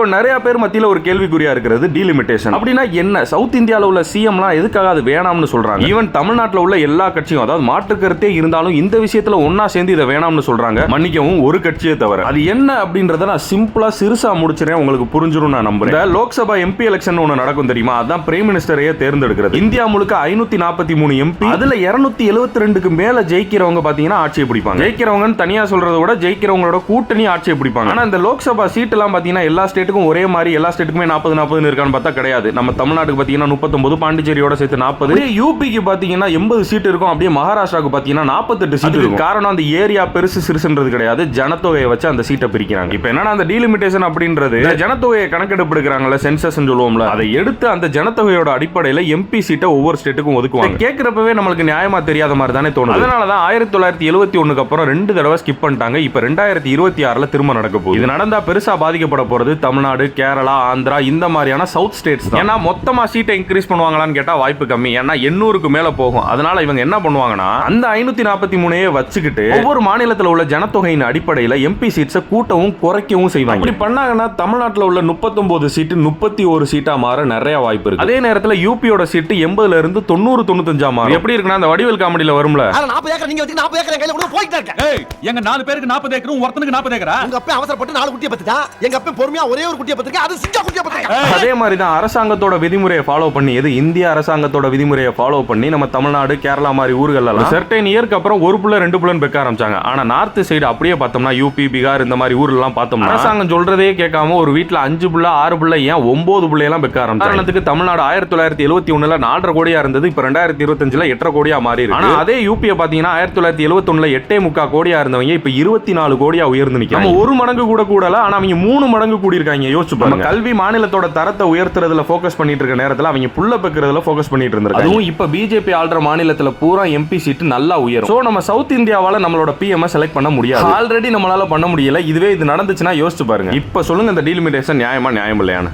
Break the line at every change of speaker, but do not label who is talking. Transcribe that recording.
இப்போ நிறைய பேர் மத்தியில ஒரு கேள்விக்குறியா இருக்கிறது டீலிமிட்டேஷன் அப்படின்னா என்ன? சவுத் இந்தியாவில் உள்ள சிஎம்லாம் எதுக்காக அது வேணாம்னு சொல்றாங்க? ஈவன் தமிழ்நாட்டில் உள்ள எல்லா கட்சியும், அதாவது மாற்று கருத்தே இருந்தாலும் இந்த விஷயத்துல ஒன்னா சேர்ந்து இதை வேணாம்னு சொல்றாங்க. மன்னிக்கவும், ஒரு கட்சியே தவிர. அது என்ன அப்படின்றத நான் சிம்பிளா சிறுசா முடிச்சிரேன், உங்களுக்கு புரிஞ்சிரும் நான் நம்புறேன். இந்த லோக்சபா எம்பி எலெக்ஷன் ஒன்று நடக்கும் தெரியுமா? அதான் பிரைம் மினிஸ்டரையே தேர்ந்தெடுக்கிறது. இந்தியா முழுக்க 543 எம்பி, அதுல 272க்கு மேல ஜெயிக்கிறவங்க பாத்தீங்கன்னா ஆட்சியை பிடிப்பாங்க. ஜெயிக்கிறவங்க தனியா சொல்றத விட ஜெயிக்கிறவங்களோட கூட்டணி ஆட்சியை பிடிப்பாங்க. ஆனா இந்த லோக்சபா சீட் எல்லாம் பாத்தீங்கன்னா எல்லா ஸ்டேட்டுக்கும் ஒரே மாதிரி, எல்லா ஸ்டேட்டுக்குமே 40 இருக்கான்னு பார்த்தா கிடையாது. நம்ம தமிழ்நாட்டுக்கு பாத்தீங்கன்னா 39, பாண்டிச்சேரியோட சேர்த்து 40, யூபிக்கு பாத்தீங்கன்னா 80 சீட் இருக்கும். அப்படியே மகாராஷ்டிராவுக்கு பாத்தீங்கன்னா 48 சீட் இருக்கும். காரணம் அந்த ஏரியா பெருசு சிறுசுன்றது கிடையாது, ஜனத்தொகையை வச்சு அந்த சீட்டை பிரிக்கிறாங்க. இப்போ என்னன்னா அந்த டீலிமிட்டேஷன் அப்படின்றது ஜனத்தொகையை கணக்கெடுப்பு எடுக்கிறாங்கல்ல, சென்சஸ் சொல்லுவோம்ல, அதை எடுத்து அந்த ஜனத்தொகையோட அடிப்படையில் எம்பி சீட்டை ஒவ்வொரு ஸ்டேட்டுக்கும் ஒதுக்குவாங்க. கேட்கிறப்பவே நம்மளுக்கு நியாயமா தெரியாத மாதிரி தானே தோணுது. அதனால தான் 1971க்கு அப்புறம் 2 தடவை ஸ்கிப் பண்ணிட்டாங்க. இப்போ 2026ல திரும்ப நடக்க போகுது. இது நடந்தா பெருசா பாதிக்கப்பட போறது தமிழ்நாடு, கேரளா, ஆந்திரா இந்த மாதிரியான சவுத் ஸ்டேட்ஸ் தான். ஏன்னா மொத்தமா சீட்டை இன்க்ரீஸ் பண்ணுவாங்களான்னு கேட்டா வாய்ப்பு கம்மி. ஏன்னா 800க்கு மேல போகும். அதனால இவங்க என்ன பண்ணுவாங்கன்னா அந்த 543 வச்சுக்கிட்டு ஒவ்வொரு மாநிலத்தில் உள்ள ஜனத்தொகையின் அடிப்படையில் எம்பி சீட்ஸை கூட்டவும் குறைக்கவும் செய்வாங்க. இப்படி பண்ணாங்கன்னா தமிழ்நாட்டில் உள்ள 39 சீட்டு 31 சீட்டா மாற நிறைய வாய்ப்பு இருக்கு. அதே நேரத்தில் யூபியோட சீட்டு 80ல இருந்து 90 95 மாறும். எப்படி இருக்குன்னா அந்த வடிவேல் காமெடியில வரும்ல,
40 ஏக்கர் நீங்க வச்சுக்க 40 ஏக்கர் கையில கூட போயிட்டே இருக்க.
ஏய், எங்க 4 பேருக்கு 40 ஏக்கரும் ஒருத்தனுக்கு 40 ஏக்கரா?
உங்க அப்பா அவசரப்பட்டு 4 குட்டியை பத்துட்டா, எங்க அப்பா பொறுமையா ஒரே ஒரு குட்டியை பத்துக்க, அது சிங்கா குட்டியை பத்துக்க.
அதே மாதிரி தான் அரசாங்கத்தோட விதிமுறையை ஃபாலோ பண்ணி, எது இந்திய அரசாங்கத்தோட விதிமுறையை ஃபாலோ பண்ணி நம்ம தமிழ்நாடு, கேரளா மாதிரி ஊர்கள் எல்லாம் சர்டைன் இயர்க்கு அப்புறம் 1 புள்ள 2 புள்ளன்னு பெக்க ஆரம்பிச்சாங்க. ஆனா நார்த் சைடு அப்படியே பார்த்தோம்னா யூபி, பீகார் இந்த மாதிரி ஊர்ல எல்லாம் பார்த்தோம்னா அரசாங்கம் சொல்றதே கேட்காம ஒரு வீட்டுல 5 புள்ள 6 புள்ள ஏன் 9 புள்ள எல்லாம் பெக்க ஆரம்பிச்சாங்க. உதாரணத்துக்கு தமிழ்நாடு 1971ல 4.5 கோடியா இருந்தது, இப்ப 2025ல 8.5 கோடியா மாறி இருக்கு. ஆனா அதே யூபியை பாத்தீங்கன்னா 1971ல 8.3 கோடியா இருந்தவங்க இப்ப 24 கோடியா உயர்ந்து நிக்கிறாங்க. நம்ம 1 மடங்கு கூட கூடல, ஆனா அவங்க 3 மடங்கு கூடி இருக்காங்க. யோசிச்சு பாருங்க. கல்வி மாநிலத்தோட தரத்தை உயர்த்துறதுல ஃபோக்கஸ் பண்ணிட்டு இருக்க நேரத்துல அவங்க புள்ள பெக்கிறதுல ஃபோக்கஸ் பண்ணிட்டு இருந்திருக்காங்க. அதுவும் இப்ப பிஜேபி ஆள்ற மாநிலத்துல பூரா எம்பி சீட் நல்லா உயரும். சோ நம்ம சவுத் இந்தியாவால நம்மளோட பிஎம் செலக்ட் பண்ண முடியாது. ஆல்ரெடி நம்மளால பண்ண முடியல. இதுவே இது நடந்துச்சுன்னா யோசிச்சு பாருங்க. இப்ப சொல்லுங்க, இந்த டீலிமிட்டேஷன் நியாயமா நியாயம் இல்லையான்னு.